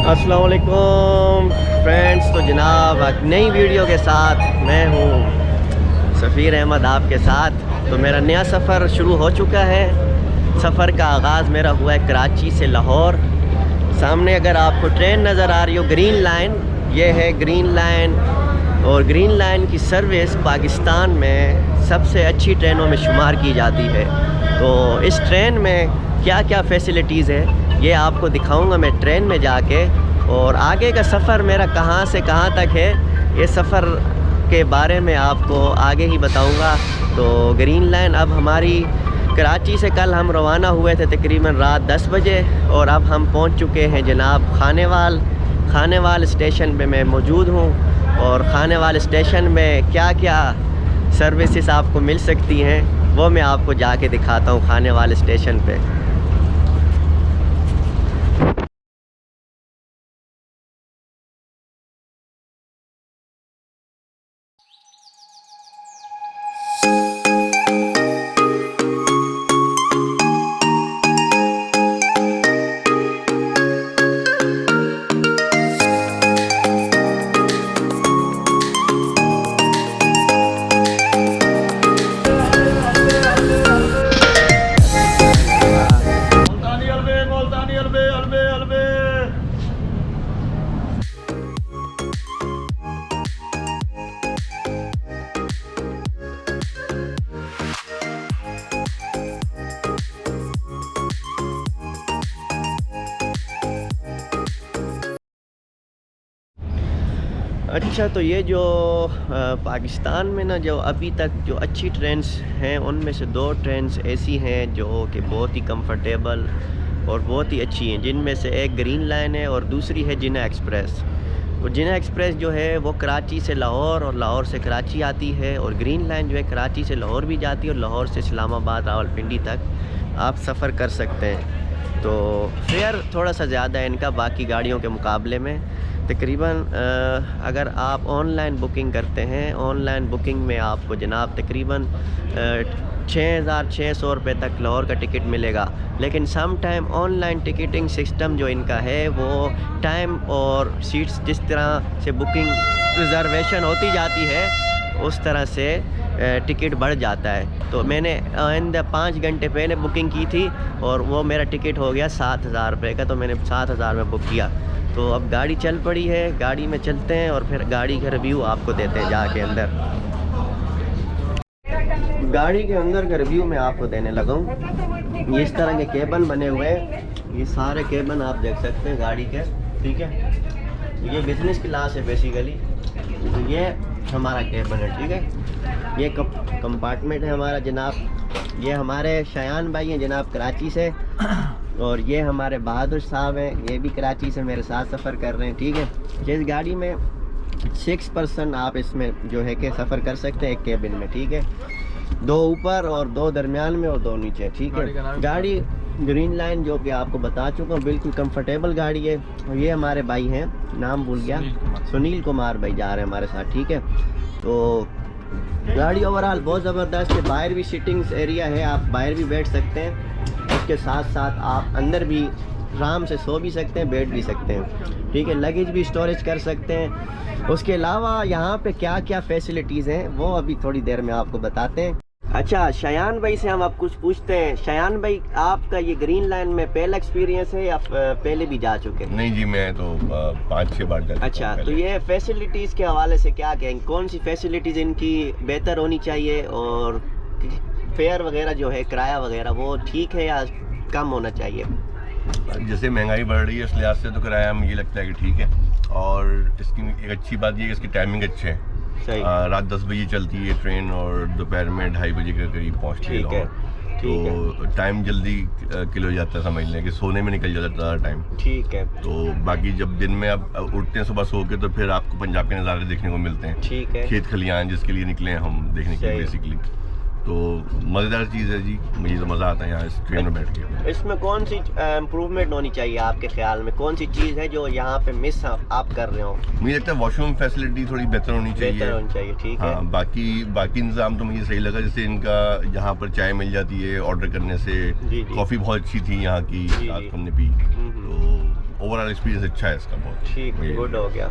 अस्सलाम वालेकुम फ्रेंड्स। तो जनाब नई वीडियो के साथ मैं हूँ सफ़ीर अहमद आपके साथ। तो मेरा नया सफ़र शुरू हो चुका है। सफ़र का आगाज़ मेरा हुआ है कराची से लाहौर। सामने अगर आपको ट्रेन नज़र आ रही हो ग्रीन लाइन, ये है ग्रीन लाइन। और ग्रीन लाइन की सर्विस पाकिस्तान में सबसे अच्छी ट्रेनों में शुमार की जाती है। तो इस ट्रेन में क्या क्या फ़ैसिलिटीज़ है ये आपको दिखाऊंगा मैं ट्रेन में जाके। और आगे का सफ़र मेरा कहाँ से कहाँ तक है ये सफ़र के बारे में आपको आगे ही बताऊंगा। तो ग्रीन लाइन अब हमारी कराची से कल हम रवाना हुए थे तकरीबन रात 10 बजे और अब हम पहुंच चुके हैं जनाब खानेवाल स्टेशन पे मैं मौजूद हूं। और खानेवाल स्टेशन में क्या क्या सर्विसेज आपको मिल सकती हैं वो मैं आपको जाके दिखाता हूं खानेवाल स्टेशन पे। अच्छा, तो ये जो पाकिस्तान में ना जो अभी तक जो अच्छी ट्रेन्स हैं उनमें से 2 ट्रेन्स ऐसी हैं जो कि बहुत ही कंफर्टेबल और बहुत ही अच्छी हैं, जिनमें से एक ग्रीन लाइन है और दूसरी है जिन्ना एक्सप्रेस। और जिन्ना एक्सप्रेस जो है वो कराची से लाहौर और लाहौर से कराची आती है, और ग्रीन लाइन जो है कराची से लाहौर भी जाती है और लाहौर से इस्लामाबाद रावलपिंडी तक आप सफ़र कर सकते हैं। तो फेयर थोड़ा सा ज़्यादा है इनका बाकी गाड़ियों के मुकाबले में। तकरीबन अगर आप ऑनलाइन बुकिंग करते हैं, ऑनलाइन बुकिंग में आपको जनाब तकरीबन 6,600 रुपये तक लाहौर का टिकट मिलेगा। लेकिन some time online ticketing system जो इनका है वो टाइम और सीट्स जिस तरह से बुकिंग रिज़र्वेशन होती जाती है उस तरह से टिकट बढ़ जाता है। तो मैंने आइंदा 5 घंटे पहले बुकिंग की थी और वो मेरा टिकट हो गया 7,000 रुपये का, तो मैंने 7,000 में बुक किया। तो अब गाड़ी चल पड़ी है, गाड़ी में चलते हैं और फिर गाड़ी का रिव्यू आपको देते हैं जाके अंदर। गाड़ी के अंदर का रिव्यू मैं आपको देने लगा हूँ। इस तरह के केबन बने हुए हैं, ये सारे केबन आप देख सकते हैं गाड़ी के, ठीक है। ये बिजनेस क्लास है बेसिकली। तो ये हमारा केबन है, ठीक है। ये कंपार्टमेंट है हमारा जनाब। ये हमारे शयान भाई हैं जनाब कराची से, और ये हमारे बहादुर साहब हैं, ये भी कराची से मेरे साथ सफ़र कर रहे हैं, ठीक है। इस गाड़ी में 6 पर्सन आप इसमें जो है कि सफ़र कर सकते हैं एक केबिन में, ठीक है। 2 ऊपर और 2 दरमियान में और 2 नीचे, ठीक है। गाड़ी ग्रीन लाइन जो कि आपको बता चुका हूँ बिल्कुल कंफर्टेबल गाड़ी है। और ये हमारे भाई हैं, नाम भूल गया, सुनील कुमार भाई जा रहे हैं हमारे साथ, ठीक है। तो गाड़ी ओवरऑल बहुत ज़बरदस्त है। बाहर भी सिटिंग्स एरिया है, आप बाहर भी बैठ सकते हैं। उसके साथ साथ आप अंदर भी आराम से सो भी सकते हैं, बैठ भी सकते हैं, ठीक है। लगेज भी स्टोरेज कर सकते हैं। उसके अलावा यहाँ पे क्या क्या फैसिलिटीज़ हैं वो अभी थोड़ी देर में आपको बताते हैं। अच्छा, शयान भाई से हम आप कुछ पूछते हैं। शयान भाई, आपका ये ग्रीन लाइन में पहला एक्सपीरियंस है या पहले भी जा चुके हैं? नहीं जी, मैं तो 5-6 बार जा चुका हूं। अच्छा, तो ये फैसिलिटीज़ के हवाले से क्या कहेंगे, कौन सी फैसिलिटीज़ इनकी बेहतर होनी चाहिए, और फेयर वगैरह जो है किराया वगैरह वो ठीक है या कम होना चाहिए? जैसे महंगाई बढ़ रही है इस लिहाज से तो किराया मुझे लगता है कि ठीक है। और इसकी एक अच्छी बात ये है कि इसकी टाइमिंग अच्छे है। रात 10 बजे चलती है ट्रेन और दोपहर में 2:30 बजे के करीब पहुँचती है। तो टाइम जल्दी किल हो जाता है, समझ लें कि सोने में निकल जाता है ज़्यादा टाइम, ठीक है। तो बाकी जब दिन में आप उठते हैं सुबह सो के तो फिर आपको पंजाब के नज़ारे देखने को मिलते हैं, ठीक है। खेत खलियान जिसके लिए निकले हैं हम देखने के लिए बेसिकली। तो मज़ेदार चीज़ है जी, मुझे तो मज़ा आता है यहाँ इस ट्रेन में बैठ के। इसमें कौन सी इम्प्रूवमेंट होनी चाहिए आपके ख्याल में, कौन सी चीज़ है जो यहाँ पे मिस आप कर रहे हो? मुझे लगता है वॉशरूम फैसिलिटी थोड़ी बेहतर होनी चाहिए, ठीक है। हाँ, बाकी इंतजाम तो मुझे सही लगा। जैसे इनका यहाँ पर चाय मिल जाती है ऑर्डर करने से, कॉफ़ी बहुत अच्छी थी यहाँ की, रात को हमने पी। तो ओवरऑल एक्सपीरियंस अच्छा है इसका बहुत। ठीक, गुड हो गया।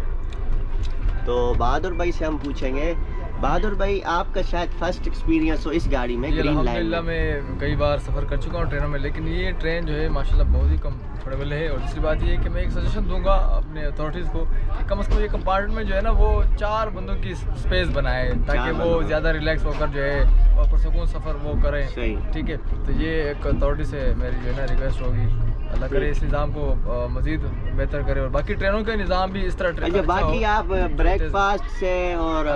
तो बहादुर भाई से हम पूछेंगे, बहादुर भाई आपका शायद फर्स्ट एक्सपीरियंस हो इस गाड़ी में, ग्रीन लाइन अल्हम्दुलिल्लाह मैं कई बार सफ़र कर चुका हूँ ट्रेनों में, लेकिन ये ट्रेन जो है माशाल्लाह बहुत ही कंफर्टेबल है। और दूसरी बात ये है कि मैं एक सजेशन दूंगा अपने अथॉरिटीज़ को कि कम से कम ये कंपार्टमेंट जो है ना वो 4 बंदों की स्पेस बनाए, ताकि वो ज़्यादा रिलैक्स होकर जो है और पुरसकून सफ़र वो करें। ठीक है, तो ये एक अथॉरिटी से मेरी जो है ना रिक्वेस्ट होगी, अल्लाह करे इस निज़ाम को मज़ीद बेहतर करे और बाकी ट्रेनों का निज़ाम भी इस तरह अच्छा, बाकी आप ब्रेकफास्ट से और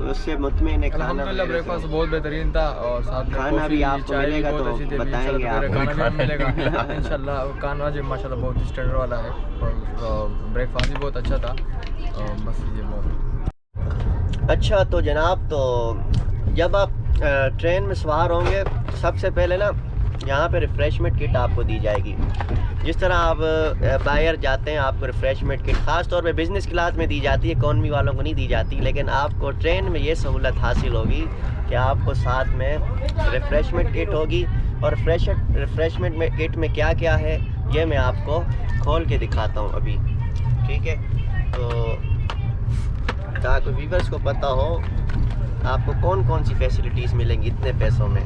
उससे मुतमईन खाना, अल्हम्दुलिल्लाह ब्रेकफास्ट बहुत बेहतरीन था और साथ में खाना भी आपको मिलेगा तो बताएंगे आप, खाना भी मिलेगा इंशाल्लाह। खाना जो माशाल्लाह बहुत ही स्टैंडर्ड वाला है और ब्रेकफास्ट भी बहुत अच्छा था। बस ये बहुत अच्छा। तो जनाब, तो जब आप ट्रेन में सवार होंगे सबसे पहले ना यहाँ पे रिफ़्रेशमेंट किट आपको दी जाएगी। जिस तरह आप बाहर जाते हैं आपको रिफ़्रेशमेंट किट ख़ास तौर पे बिज़नेस क्लास में दी जाती है, इकॉनमी वालों को नहीं दी जाती, लेकिन आपको ट्रेन में ये सहूलत हासिल होगी कि आपको साथ में रिफ़्रेशमेंट किट होगी। और रिफ़्रेशमेंट में किट में क्या क्या है ये मैं आपको खोल के दिखाता हूँ अभी, ठीक है। तो ताकि व्यूअर्स को पता हो आपको कौन कौन सी फैसिलिटीज़ मिलेंगी इतने पैसों में।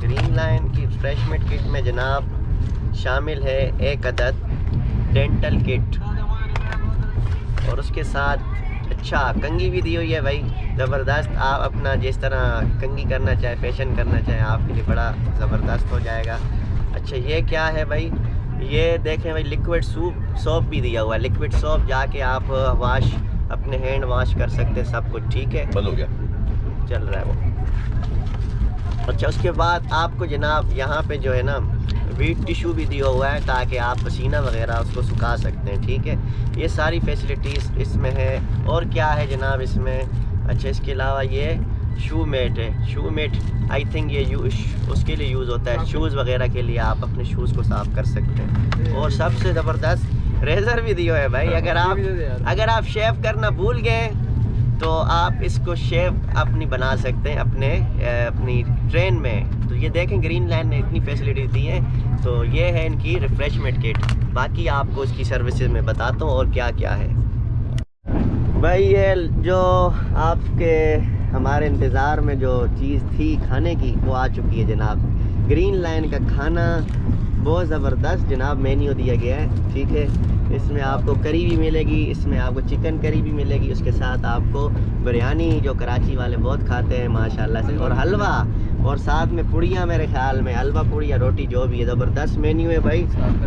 ग्रीन लाइन की रिफ्रेशमेंट किट में जनाब शामिल है 1 अदद डेंटल किट और उसके साथ अच्छा कंघी भी दी हुई है भाई, ज़बरदस्त। आप अपना जिस तरह कंघी करना चाहे, फैशन करना चाहे, आपके लिए बड़ा ज़बरदस्त हो जाएगा। अच्छा, ये क्या है भाई, ये देखें भाई लिक्विड सोप भी दिया हुआ है। लिक्विड सोप जाके आप वाश अपने हैंड वॉश कर सकते हैं, सब कुछ ठीक है। बंद हो गया, चल रहा है वो। अच्छा, उसके बाद आपको जनाब यहाँ पे जो है ना वीट टिश्यू भी दिया हुआ है ताकि आप पसीना वगैरह उसको सुखा सकते हैं, ठीक है। ये सारी फैसिलिटीज़ इसमें है। और क्या है जनाब इसमें, अच्छा इसके अलावा ये शू मेट है। शू मेट आई थिंक ये उसके लिए यूज़ होता है, शूज़ वगैरह के लिए आप अपने शूज़ को साफ़ कर सकते हैं। और सबसे ज़बरदस्त रेज़र भी दिया है भाई, अगर आप शेव करना भूल गए तो आप इसको शेव अपनी बना सकते हैं अपनी ट्रेन में। तो ये देखें ग्रीन लाइन ने इतनी फैसिलिटी दी है। तो ये है इनकी रिफ़्रेशमेंट किट। बाकी आपको इसकी सर्विसेज में बताता हूँ और क्या क्या है भाई। ये जो आपके हमारे इंतज़ार में जो चीज़ थी खाने की वो आ चुकी है जनाब। ग्रीन लाइन का खाना बहुत ज़बरदस्त जनाब मेन्यू दिया गया है, ठीक है। इसमें आपको करी भी मिलेगी, इसमें आपको चिकन करी भी मिलेगी, उसके साथ आपको बिरयानी जो कराची वाले बहुत खाते हैं माशाल्लाह से, और हलवा, और साथ में पुड़िया, मेरे ख्याल में हलवा पुड़िया रोटी जो भी है। ज़बरदस्त मेन्यू है भाई।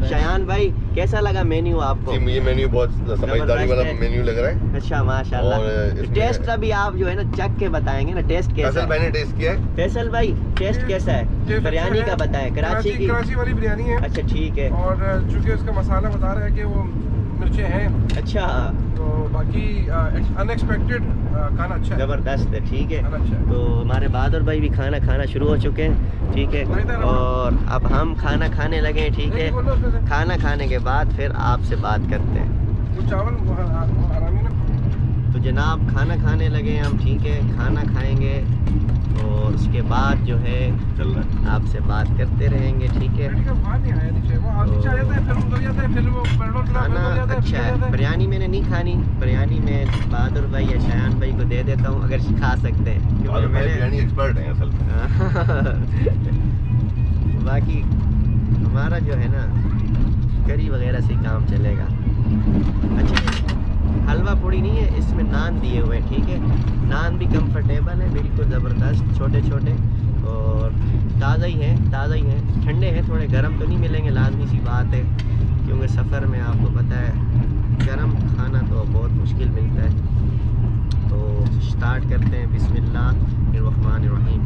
शयान भाई कैसा लगा मेन्यू आपको? ये मेन्यू बहुत समझदारी वाला मेन्यू लग रहा है। अच्छा माशाल्लाह। टेस्ट अभी आप जो है ना चख के बताएंगे ना, टेस्ट कैसा है? मैंने टेस्ट किया है। फैसल भाई टेस्ट कैसा है? बिरयानी का बताएं, कराची वाली बिरयानी है। अच्छा ठीक है। और चूंकि उसका मसाला बता रहा है कि वो मिर्चें हैं, अच्छा, तो बाकी अनएक्सपेक्टेड खाना अच्छा है, ज़बरदस्त है, ठीक है। अच्छा है। तो हमारे बहादुर भाई भी खाना शुरू हो चुके हैं, ठीक है। और अब हम खाना खाने लगे हैं, ठीक है। खाना खाने के बाद फिर आपसे बात करते हैं। वो चावल हरामी ना। तो जनाब खाना खाने लगे हैं हम, ठीक है। खाना खाएंगे और उसके बाद जो है चल रहा है, आपसे बात करते रहेंगे, ठीक है। खाना अच्छा है। बिरयानी मैंने नहीं खानी, बिरयानी में बहादुर भाई या शयान भाई को दे देता हूँ अगर खा सकते हैं, क्योंकि मैंने बिरयानी एक्सपर्ट है असल में। बाकी हमारा जो है ना करी वगैरह से काम चलेगा। अच्छा, हलवा पूड़ी नहीं है, इसमें नान दिए हुए हैं, ठीक है। नान भी कंफर्टेबल है, बिल्कुल ज़बरदस्त, छोटे छोटे और ताज़ा ही हैं, ठंडे हैं, थोड़े गर्म तो नहीं मिलेंगे, लाजमी सी बात है, क्योंकि सफ़र में आपको पता है गर्म खाना तो बहुत मुश्किल मिलता है। तो स्टार्ट करते हैं, बिस्मिल्लाहिर्रहमानिर्रहीम।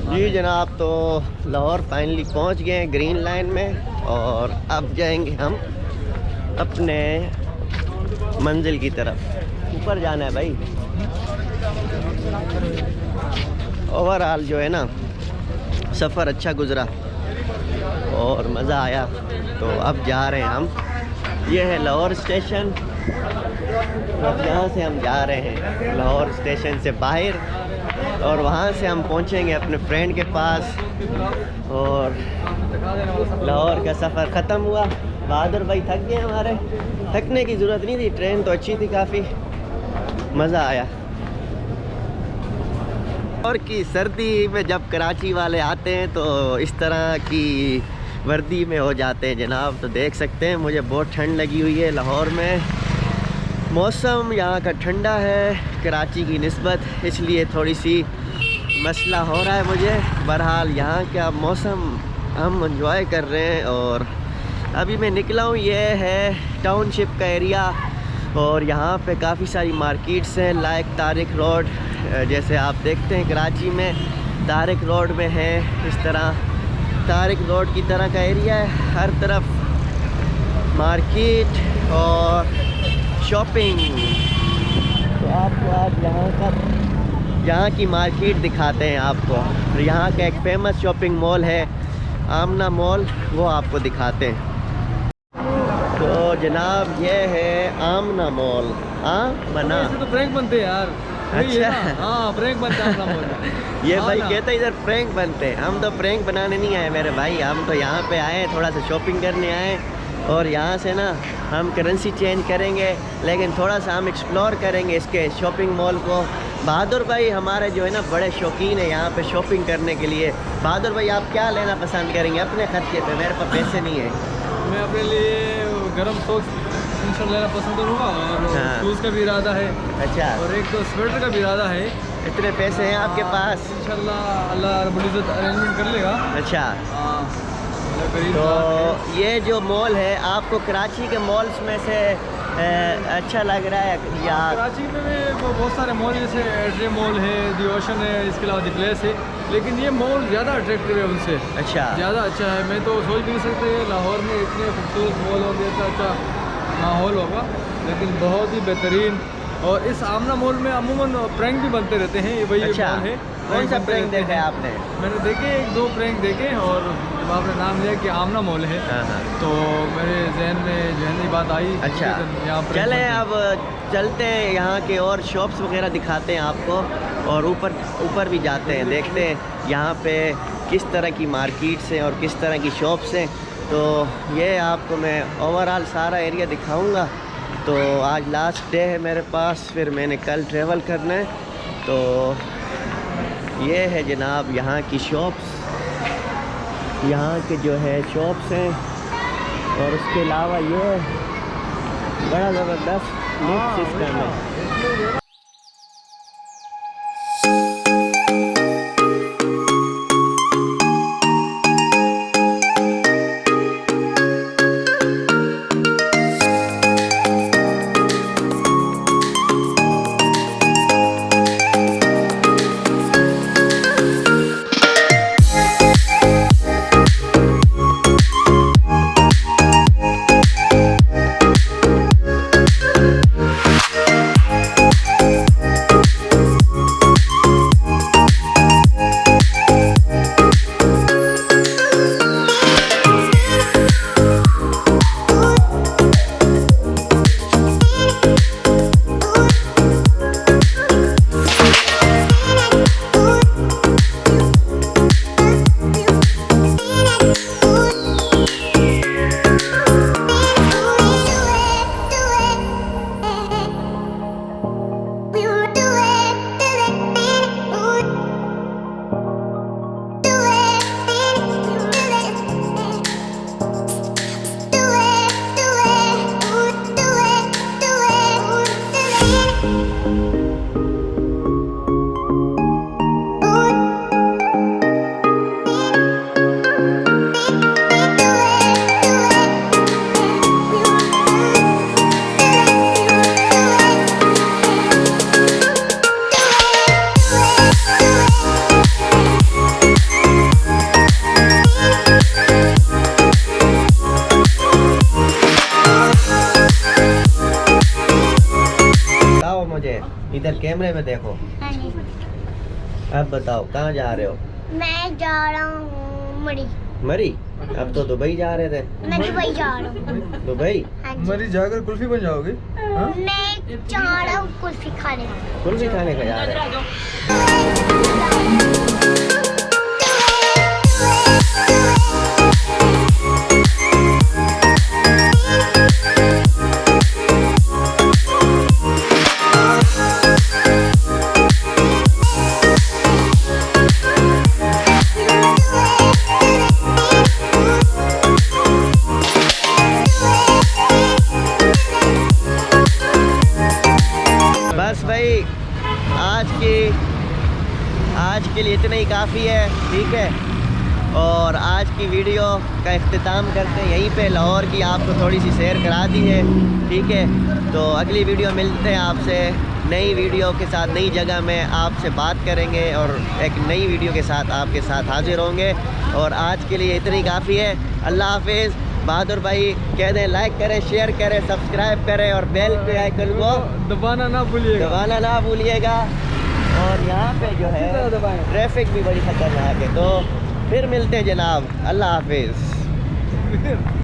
जी जनाब, तो लाहौर फाइनली पहुंच गए हैं ग्रीन लाइन में, और अब जाएंगे हम अपने मंजिल की तरफ। ऊपर जाना है भाई। ओवरऑल जो है ना, सफ़र अच्छा गुज़रा और मज़ा आया। तो अब जा रहे हैं हम, ये है लाहौर स्टेशन। अब यहाँ से हम जा रहे हैं लाहौर स्टेशन से बाहर, और वहाँ से हम पहुँचेंगे अपने फ्रेंड के पास। और लाहौर का सफ़र ख़त्म हुआ। बहादुर भाई थक गए हमारे। थकने की ज़रूरत नहीं थी, ट्रेन तो अच्छी थी, काफ़ी मज़ा आया। और की सर्दी में जब कराची वाले आते हैं तो इस तरह की वर्दी में हो जाते हैं जनाब। तो देख सकते हैं मुझे बहुत ठंड लगी हुई है लाहौर में। मौसम यहाँ का ठंडा है कराची की निस्बत, इसलिए थोड़ी सी मसला हो रहा है मुझे। बहरहाल यहाँ का मौसम हम एंजॉय कर रहे हैं। और अभी मैं निकला हूँ, ये है टाउनशिप का एरिया, और यहाँ पे काफ़ी सारी मार्केट्स हैं, लाइक तारिक रोड। जैसे आप देखते हैं कराची में तारिक रोड में है, इस तरह तारिक रोड की तरह का एरिया है। हर तरफ मार्केट और शॉपिंग। तो आपको आज यहाँ की मार्केट दिखाते हैं आपको। यहाँ का एक फेमस शॉपिंग मॉल है आमना मॉल, वो आपको दिखाते हैं। तो जनाब ये है आमना मॉल। हाँ बना, ऐसे तो प्रैंक बनते हैं यार। अच्छा। हाँ प्रैंक बनता है आमना मॉल। ये हाँ भाई ना। कहते हैं इधर प्रैंक बनते हैं। हम तो प्रैंक बनाने नहीं आए मेरे भाई, हम तो यहाँ पे आए थोड़ा सा शॉपिंग करने आए, और यहाँ से ना हम करेंसी चेंज करेंगे, लेकिन थोड़ा सा हम एक्सप्लोर करेंगे इसके शॉपिंग मॉल को। बहादुर भाई हमारे जो है ना बड़े शौकीन है यहाँ पे शॉपिंग करने के लिए। बहादुर भाई आप क्या लेना पसंद करेंगे अपने खर्चे पे? मेरे पास पैसे नहीं है। मैं अपने लिए गर्म सॉक्स इंशाल्लाह लेना पसंद करूँगा, और हाँ। शूज़ का भी इरादा है, अच्छा, और एक तो स्वेटर का भी इरादा है। इतने पैसे हैं आपके पास? इंशाल्लाह अल्लाह रब्बुल इज़्ज़त अरेंजमेंट कर लेगा। अच्छा, हाँ तो ये जो मॉल है आपको कराची के मॉल्स में से अच्छा लग रहा है या? कराची में भी बहुत सारे मॉल, जैसे एड्रे मॉल है, दी ओशन है, इसके अलावा दी प्लेस है, लेकिन ये मॉल ज़्यादा अट्रैक्टिव है उनसे। अच्छा, ज़्यादा अच्छा है। मैं तो सोच भी नहीं सकते लाहौर में इतने खूबसूरत मॉल होंगे, इतना अच्छा माहौल होगा, लेकिन बहुत ही बेहतरीन। और इस आमना मॉल में अमूमन प्रैंक भी बनते रहते हैं। ये वही अच्छा, मॉल है। कौन सा बनते प्रैंक रहते देखा है हैं। आपने? मैंने देखे 1-2 प्रैंक देखे, और जब आपने नाम लिया कि आमना मॉल है, हाँ हाँ, तो मेरे जहन में जहनी बात आई। अच्छा यहाँ पर चले अब चलते हैं, यहाँ के और शॉप्स वगैरह दिखाते हैं आपको, और ऊपर भी जाते हैं, देखते हैं यहाँ पे किस तरह की मार्केट्स हैं और किस तरह की शॉप्स हैं। तो ये आपको मैं ओवरऑल सारा एरिया दिखाऊंगा। तो आज लास्ट डे है मेरे पास, फिर मैंने कल ट्रेवल करना है। तो ये है जनाब यहाँ की शॉप्स, यहाँ के जो है शॉप्स हैं, और उसके अलावा ये बड़ा ज़बरदस्त लिफ्ट सिस्टम है। बताओ मुझे, इधर कैमरे में देखो। हाँ जी। अब बताओ कहाँ जा रहे हो? मैं जा रहा हूँ मरी। मरी? अब तो दुबई जा रहे थे। मैं दुबई जा रहा हूँ। दुबई? हाँ जी। मरी जाकर कुल्फी बन जाओगे? मैं जा रहा हूँ कुल्फी खाने। कुल्फी खाने का जा रहे हो? बस भाई आज के लिए इतना ही काफ़ी है, ठीक है। और आज की वीडियो का इख्तिताम करते हैं यहीं पे। लाहौर की आपको थोड़ी सी सैर करा दी है, ठीक है। तो अगली वीडियो मिलते हैं आपसे नई वीडियो के साथ, नई जगह में आपसे बात करेंगे और एक नई वीडियो के साथ आपके साथ हाजिर होंगे। और आज के लिए इतनी काफ़ी है। अल्लाह हाफिज़। बहादुर भाई कह दें लाइक करें, शेयर करें, सब्सक्राइब करें और बेल पे आइकन को दबाना ना भूलिएगा। और यहाँ पे जो है ट्रैफिक भी बड़ी खतरनाक है। तो फिर मिलते हैं जनाब। अल्लाह हाफिज़।